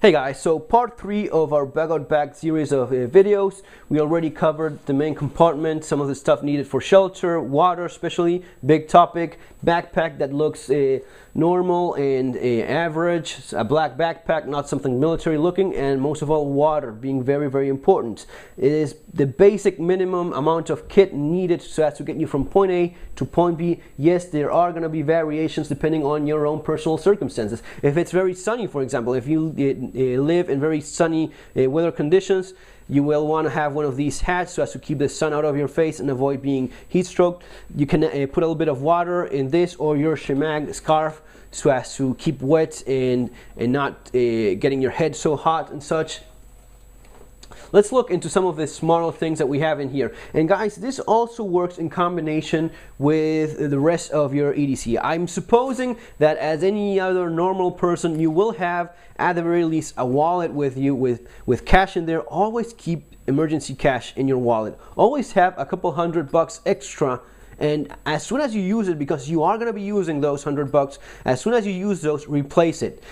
Hey guys, so part 3 of our bag out bag series of videos. We already covered the main compartment, some of the stuff needed for shelter, water especially, big topic, backpack that looks normal and average, a black backpack, not something military looking, and most of all water being very important. It is the basic minimum amount of kit needed so as to get you from point A to point B. Yes, there are going to be variations depending on your own personal circumstances. If it's very sunny, for example, if you live in very sunny weather conditions, you will want to have one of these hats so as to keep the sun out of your face and avoid being heat stroked. You can put a little bit of water in this or your shemag scarf so as to keep wet and not getting your head so hot and such. Let's look into some of the smaller things that we have in here. And guys, this also works in combination with the rest of your EDC. I'm supposing that as any other normal person, you will have at the very least a wallet with you with cash in there. Always keep emergency cash in your wallet. Always have a couple $100 extra. And as soon as you use it, because you are going to be using those $100, as soon as you use those, replace it.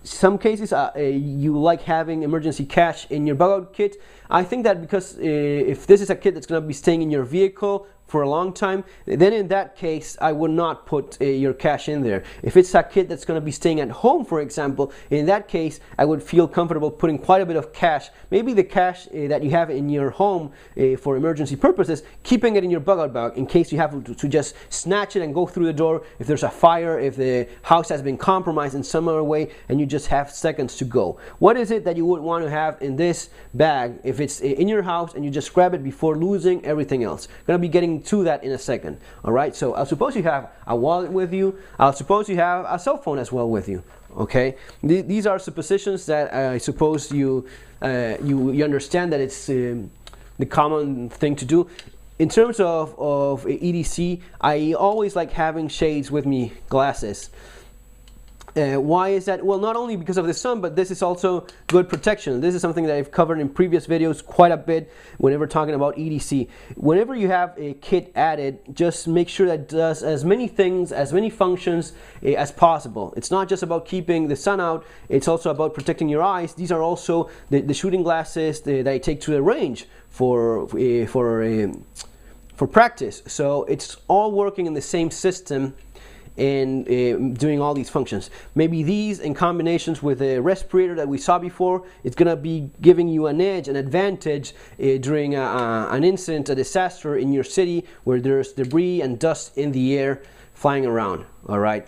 Some cases you like having emergency cash in your bug out kit. I think that because if this is a kit that's going to be staying in your vehicle for a long time, then in that case I would not put your cash in there. If it's a kit that's going to be staying at home, for example, in that case I would feel comfortable putting quite a bit of cash, maybe the cash that you have in your home for emergency purposes, keeping it in your bug out bag in case you have to just snatch it and go through the door if there's a fire, if the house has been compromised in some other way and you just have seconds to go. What is it that you would want to have in this bag if it's in your house and you just grab it before losing everything else? Going to be getting to that in a second. All right, so I suppose you have a wallet with you. I suppose you have a cell phone as well with you. Okay, these are suppositions that I suppose you understand that it's the common thing to do. In terms of EDC, I always like having shades with me, glasses. Why is that? Well, not only because of the sun, but this is also good protection. This is something that I've covered in previous videos quite a bit whenever talking about EDC. Whenever you have a kit added, just make sure that it does as many things, as many functions as possible. It's not just about keeping the sun out, it's also about protecting your eyes. These are also the shooting glasses that I take to the range for practice. So it's all working in the same system and doing all these functions. Maybe these in combinations with a respirator that we saw before, it's gonna be giving you an edge, an advantage during an incident, a disaster in your city where there's debris and dust in the air flying around. All right.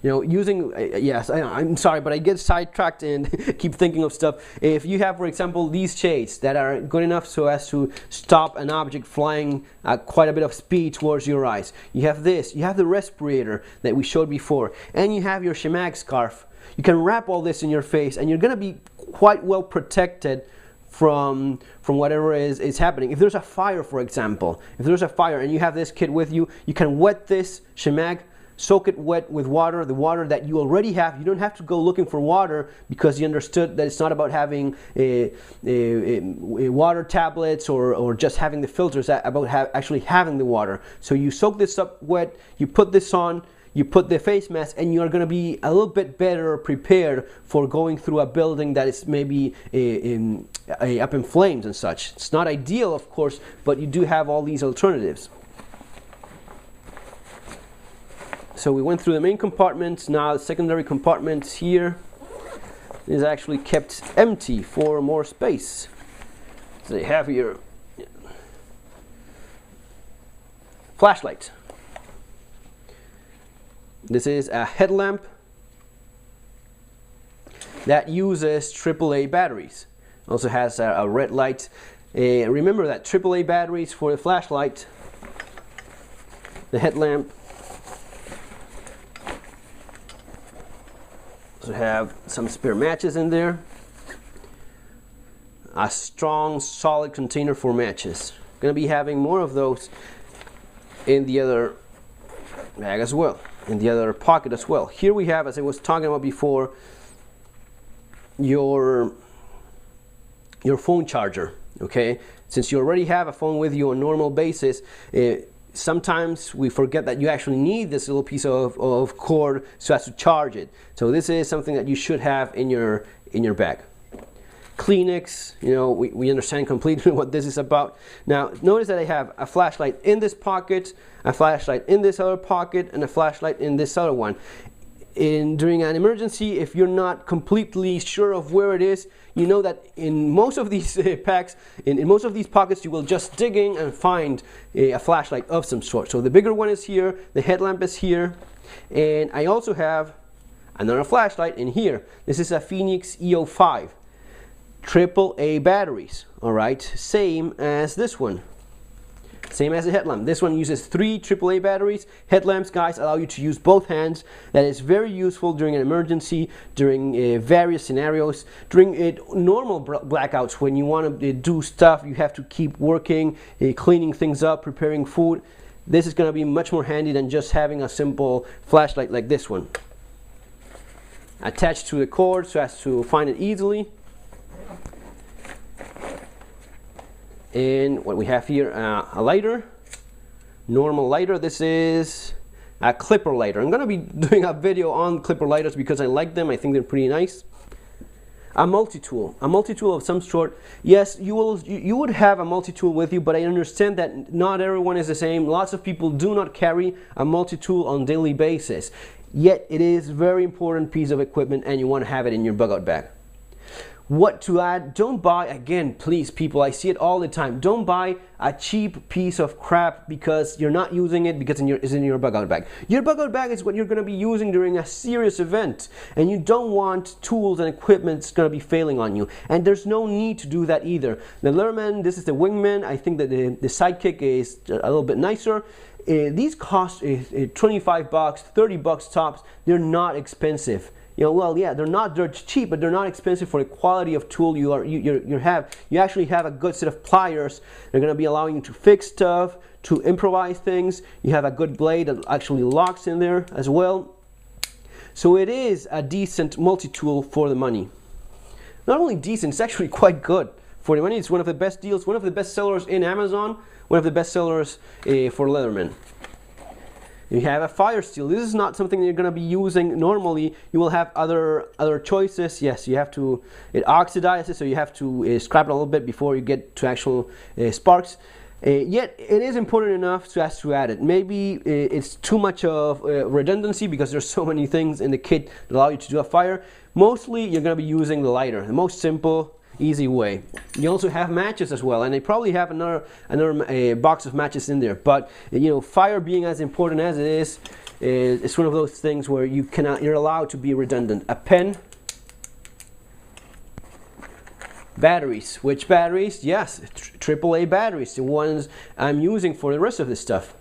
You know, using, yes, I'm sorry, but I get sidetracked and keep thinking of stuff. If you have, for example, these shades that are good enough so as to stop an object flying at quite a bit of speed towards your eyes. You have this, you have the respirator that we showed before, and you have your shemag scarf. You can wrap all this in your face and you're going to be quite well protected from whatever is happening. If there's a fire, for example, if there's a fire and you have this kit with you, you can wet this shemag, soak it wet with water, the water that you already have. You don't have to go looking for water because you understood that it's not about having water tablets or just having the filters, about actually having the water. So you soak this up wet, you put this on, you put the face mask, and you're going to be a little bit better prepared for going through a building that is maybe up in flames and such. It's not ideal, of course, but you do have all these alternatives. So we went through the main compartments. Now the secondary compartment here is actually kept empty for more space. So you have your flashlight. This is a headlamp that uses AAA batteries. Also has a red light. Remember that AAA batteries for the flashlight, the headlamp. Have some spare matches in there, a strong solid container for matches. Gonna be having more of those in the other bag as well, in the other pocket as well. Here we have, as I was talking about before, your phone charger. Okay, since you already have a phone with you on a normal basis, sometimes we forget that you actually need this little piece of cord so as to charge it. So this is something that you should have in your bag. Kleenex, you know, we understand completely what this is about. Now notice that I have a flashlight in this pocket, a flashlight in this other pocket, and a flashlight in this other one. During an emergency, if you're not completely sure of where it is, you know that in most of these packs, in most of these pockets, you will just dig in and find a flashlight of some sort. So the bigger one is here, the headlamp is here, and I also have another flashlight in here. This is a Phoenix EO5, AAA batteries, all right, same as this one. Same as the headlamp. This one uses 3 AAA batteries. Headlamps, guys, allow you to use both hands. That is very useful during an emergency, during various scenarios, during normal blackouts when you want to do stuff. You have to keep working, cleaning things up, preparing food. This is going to be much more handy than just having a simple flashlight like this one. Attached to the cord so as to find it easily. And what we have here, a lighter, normal lighter. This is a clipper lighter. I'm going to be doing a video on clipper lighters because I like them. I think they're pretty nice. A multi-tool of some sort. Yes, you would have a multi-tool with you, but I understand that not everyone is the same. Lots of people do not carry a multi-tool on a daily basis. Yet it is a very important piece of equipment, and you want to have it in your bug out bag. What to add? Don't buy, again, please people, I see it all the time, don't buy a cheap piece of crap because you're not using it because it's in your bug out bag. Your bug out bag is what you're going to be using during a serious event, and you don't want tools and equipment that's going to be failing on you, and there's no need to do that either. The Leatherman, this is the Wingman. I think that the Sidekick is a little bit nicer. These cost 25 bucks, 30 bucks tops. They're not expensive. You know, well, yeah, they're cheap, but they're not expensive for the quality of tool you have. You actually have a good set of pliers. They're going to be allowing you to fix stuff, to improvise things. You have a good blade that actually locks in there as well. So it is a decent multi-tool for the money. Not only decent, it's actually quite good for the money. It's one of the best deals, one of the best sellers in Amazon, one of the best sellers for Leatherman. You have a fire steel. This is not something that you're going to be using normally. You will have other choices. Yes, you have to, it oxidizes, so you have to scrap it a little bit before you get to actual sparks. Yet it is important enough to add it. Maybe it's too much of redundancy because there's so many things in the kit that allow you to do a fire. Mostly you're going to be using the lighter, the most simple, easy way. You also have matches as well, and they probably have another box of matches in there. But you know, fire being as important as it is, it's one of those things where you're allowed to be redundant. A pen, batteries. Which batteries? Yes, AAA batteries, the ones I'm using for the rest of this stuff.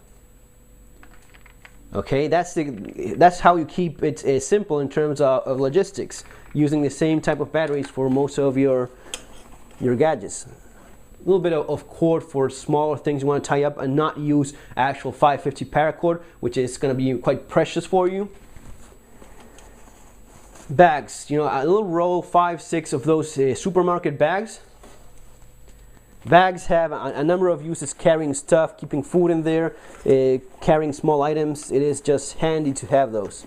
Okay, that's how you keep it simple in terms of logistics, using the same type of batteries for most of your gadgets. A little bit of cord for smaller things you want to tie up and not use actual 550 paracord, which is going to be quite precious for you. Bags, you know, a little roll, 5-6 of those supermarket bags. Bags have a number of uses, carrying stuff, keeping food in there, carrying small items. It is just handy to have those.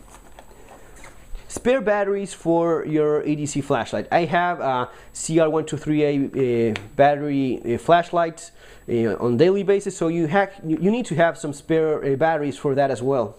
Spare batteries for your ADC flashlight. I have a CR123A battery flashlight on a daily basis, so you need to have some spare batteries for that as well.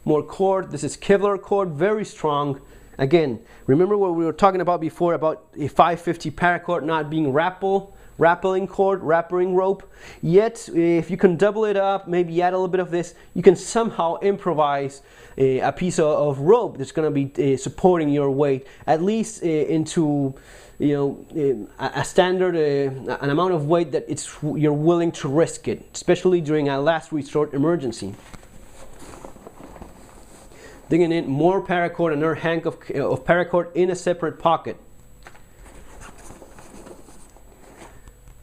More cord. This is Kevlar cord, very strong. Again, remember what we were talking about before about a 550 paracord not being rappelling cord, wrapping rope. Yet, if you can double it up, maybe add a little bit of this, you can somehow improvise a piece of rope that's going to be supporting your weight, at least into, you know, a standard, an amount of weight that you're willing to risk it, especially during a last resort emergency. Digging in more paracord, another hank of paracord in a separate pocket.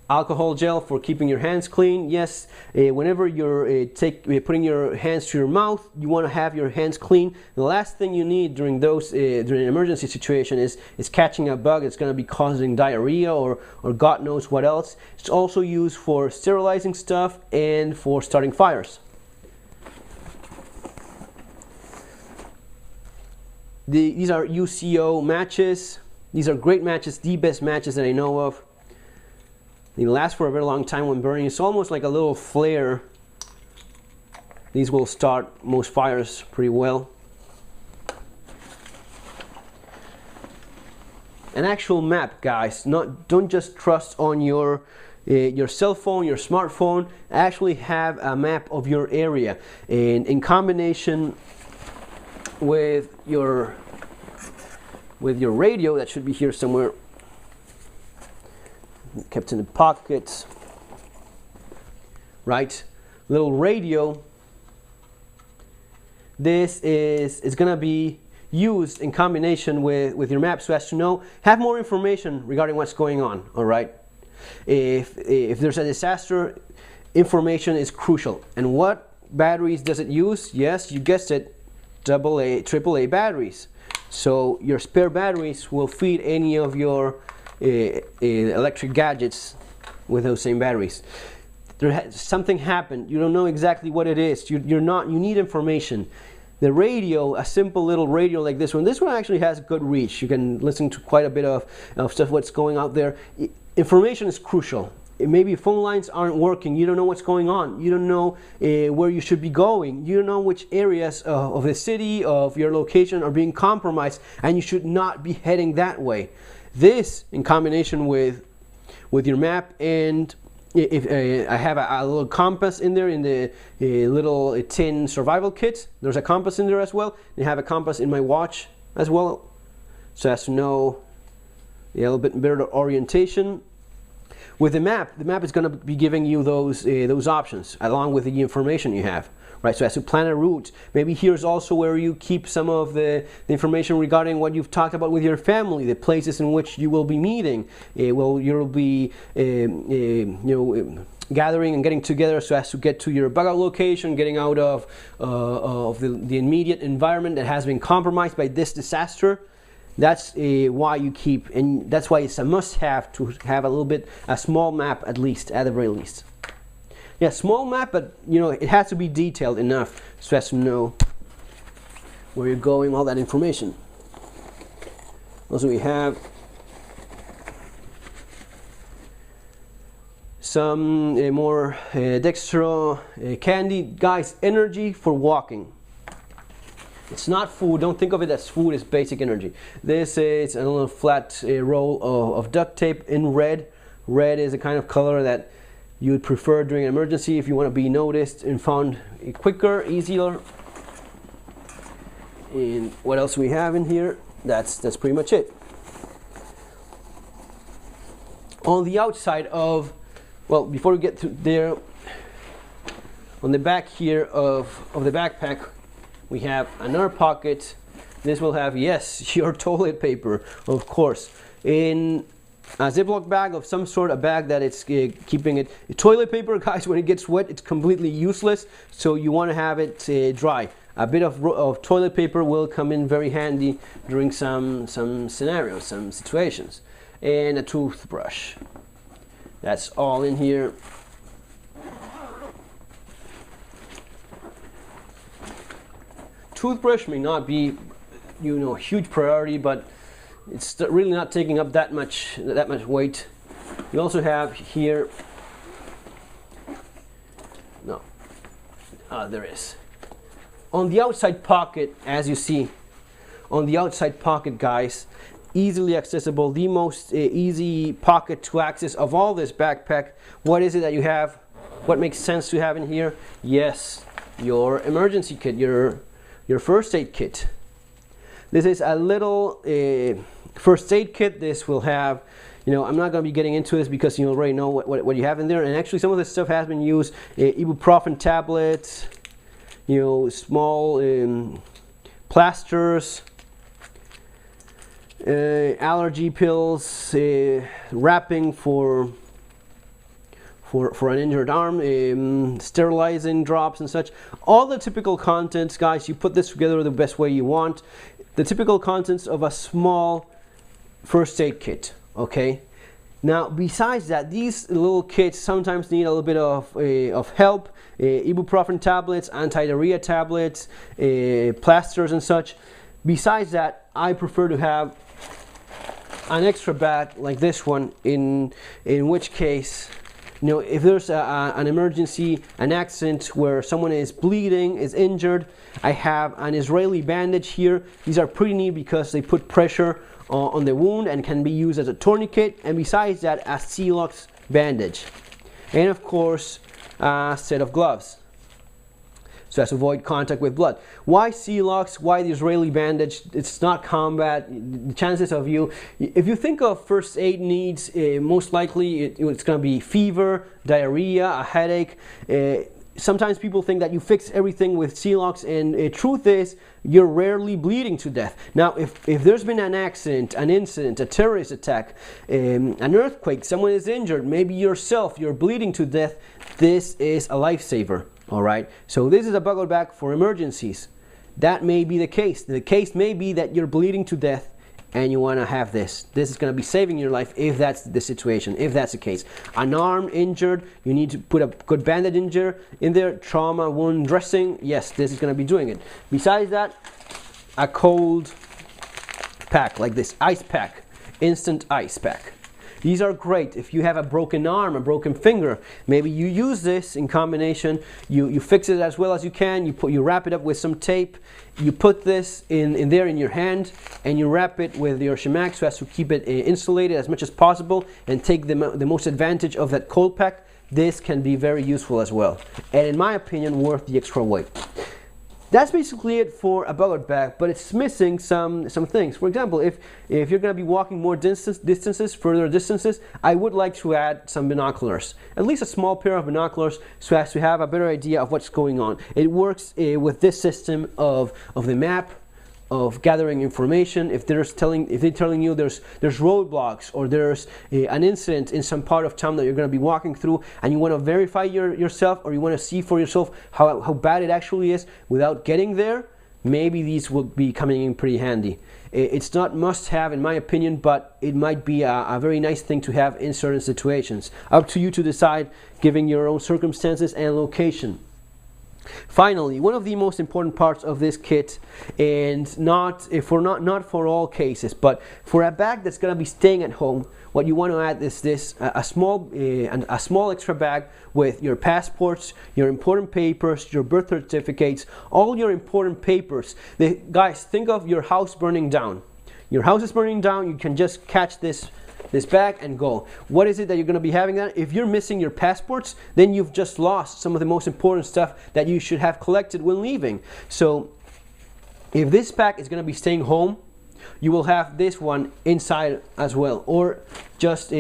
alcohol gel for keeping your hands clean. Yes, whenever you're putting your hands to your mouth, you want to have your hands clean. The last thing you need during during an emergency situation is catching a bug. It's going to be causing diarrhea or God knows what else. It's also used for sterilizing stuff and for starting fires. These are UCO matches. These are great matches, the best matches that I know of. They last for a very long time when burning. It's almost like a little flare. These will start most fires pretty well. An actual map, guys. Don't just trust on your cell phone, your smartphone. Actually have a map of your area, and in combination with your radio, that should be here somewhere, kept in the pockets, right? Little radio. This is gonna be used in combination with your map so as to have more information regarding what's going on. All right, if there's a disaster, information is crucial. And what batteries does it use? Yes, you guessed it, AA, AAA batteries. So your spare batteries will feed any of your electric gadgets with those same batteries. Something happened, you don't know exactly what it is, you need information. The radio, a simple little radio like this one actually has good reach. You can listen to quite a bit of stuff, what's going out there. Information is crucial. Maybe phone lines aren't working, you don't know what's going on, you don't know where you should be going, you don't know which areas of the city, of your location are being compromised, and you should not be heading that way. This, in combination with your map, and if I have a little compass in there in the little tin survival kit, there's a compass in there as well. I have a compass in my watch as well, so as to know a little bit better orientation. With the map is going to be giving you those options along with the information you have, right? So as to plan a route, maybe here's also where you keep some of the information regarding what you've talked about with your family, the places in which you will be meeting, you'll be gathering and getting together so as to get to your bug out location, getting out of the immediate environment that has been compromised by this disaster. That's why you keep, and that's why it's a must-have to have a small map, at the very least. Yeah, small map, but it has to be detailed enough so as to know where you're going, all that information. Also, we have some more dextro candy, guys. Energy for walking. It's not food. Don't think of it as food. It's basic energy. This is a little flat roll of duct tape in red. Red is a kind of color that you would prefer during an emergency if you want to be noticed and found quicker, easier. And what else we have in here? That's pretty much it. On the outside of, well, before we get to there, on the back here of the backpack, we have another pocket. This will have, yes, your toilet paper, of course, in a Ziploc bag of some sort, a bag that it's keeping it. Toilet paper, guys, when it gets wet, it's completely useless, so you want to have it dry. A bit of toilet paper will come in very handy during some scenarios, some situations. And a toothbrush. That's all in here. Toothbrush may not be, a huge priority, but it's really not taking up that much weight. You also have here, there is. On the outside pocket, as you see, on the outside pocket, guys, easily accessible, the most easy pocket to access of all this backpack. What is it that you have? What makes sense to have in here? Yes, your emergency kit, your first aid kit. This is a little first aid kit. This will have, I'm not going to be getting into this because you already know what you have in there. And actually some of this stuff has been used. Ibuprofen tablets, small plasters, allergy pills, wrapping for for an injured arm, sterilizing drops and such. All the typical contents, guys, you put this together the best way you want. The typical contents of a small first aid kit, okay? Now, besides that, these little kits sometimes need a little bit of help. Ibuprofen tablets, anti-diarrhea tablets, plasters and such. Besides that, I prefer to have an extra bag like this one, in which case, you know, if there's an emergency, an accident where someone is bleeding, is injured, I have an Israeli bandage here. These are pretty neat because they put pressure on the wound and can be used as a tourniquet, and besides that, a Celox bandage, and of course a set of gloves so as to avoid contact with blood. Why Celox? Why the Israeli bandage? It's not combat. The chances of you, if you think of first aid needs, most likely it's going to be fever, diarrhea, a headache. Sometimes people think that you fix everything with Celox, and truth is, you're rarely bleeding to death. Now, if there's been an accident, an incident, a terrorist attack, an earthquake, someone is injured, maybe yourself, you're bleeding to death, this is a lifesaver, all right? So this is a bug out bag for emergencies. That may be the case. The case may be that you're bleeding to death and you want to have this. This is going to be saving your life if that's the situation, if that's the case. An arm injured, you need to put a good bandage in there, trauma wound dressing, yes, this is going to be doing it. Besides that, a cold pack like this, ice pack, instant ice pack. These are great if you have a broken arm, a broken finger. Maybe you use this in combination. You fix it as well as you can. You wrap it up with some tape. You put this in there in your hand, and you wrap it with your shemak so as to keep it insulated as much as possible and take the most advantage of that cold pack. This can be very useful as well, and in my opinion, worth the extra weight. That's basically it for a bug out bag, but it's missing some things. For example, if you're going to be walking more further distances, I would like to add some binoculars, at least a small pair of binoculars, so as to have a better idea of what's going on. It works with this system of the map, of gathering information. If they're telling you there's roadblocks, or there's an incident in some part of town that you're going to be walking through, and you want to verify yourself, or you want to see for yourself how bad it actually is without getting there, maybe these will be coming in pretty handy. It's not must have in my opinion, but it might be a very nice thing to have in certain situations. Up to you to decide, given your own circumstances and location. Finally, one of the most important parts of this kit, and not for all cases, but for a bag that's going to be staying at home, what you want to add is this: a small extra bag with your passports, your important papers, your birth certificates, all your important papers. Guys, think of your house burning down. Your house is burning down. You can just catch this bag and go. What is it that you're going to be having there? If you're missing your passports, then you've just lost some of the most important stuff that you should have collected when leaving. So if this pack is going to be staying home, you will have this one inside as well, or just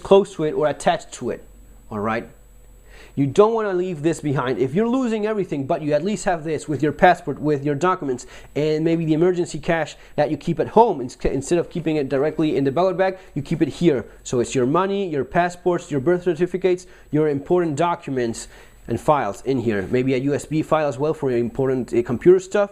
close to it or attached to it. All right. You don't want to leave this behind. If you're losing everything, but you at least have this with your passport, with your documents, and maybe the emergency cash that you keep at home, instead of keeping it directly in the bug out bag, you keep it here. So it's your money, your passports, your birth certificates, your important documents and files in here. Maybe a USB file as well for your important computer stuff.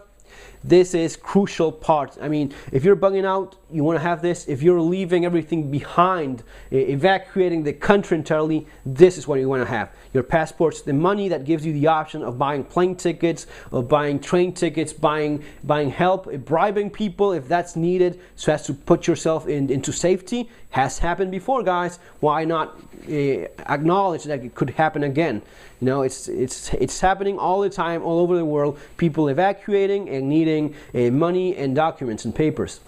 This is crucial part. I mean, if you're bugging out, you want to have this. If you're leaving everything behind, evacuating the country entirely, this is what you want to have. Your passports, the money that gives you the option of buying plane tickets, of buying train tickets, buying help, bribing people if that's needed, so as to put yourself into safety. Has happened before, guys. Why not acknowledge that it could happen again? You know, it's happening all the time, all over the world. People evacuating and needing money and documents and papers.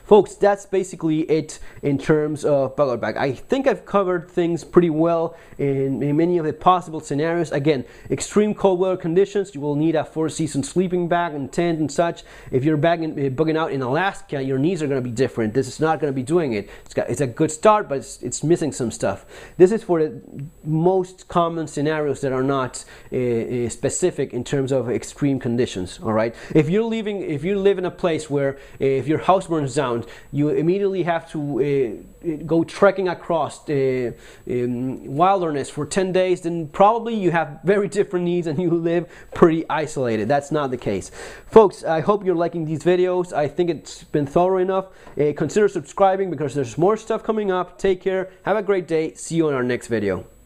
Folks, that's basically it in terms of bug out bag. I think I've covered things pretty well in many of the possible scenarios. Again, extreme cold weather conditions, you will need a 4-season sleeping bag and tent and such. If you're bugging out in Alaska, your needs are going to be different. This is not going to be doing it. It's a good start, but it's missing some stuff. This is for the most common scenarios that are not specific in terms of extreme conditions. All right. If you live in a place where if your house burns down, around, you immediately have to go trekking across the wilderness for 10 days, then probably you have very different needs and you live pretty isolated. That's not the case. Folks, I hope you're liking these videos. I think it's been thorough enough. Consider subscribing because there's more stuff coming up. Take care. Have a great day. See you in our next video.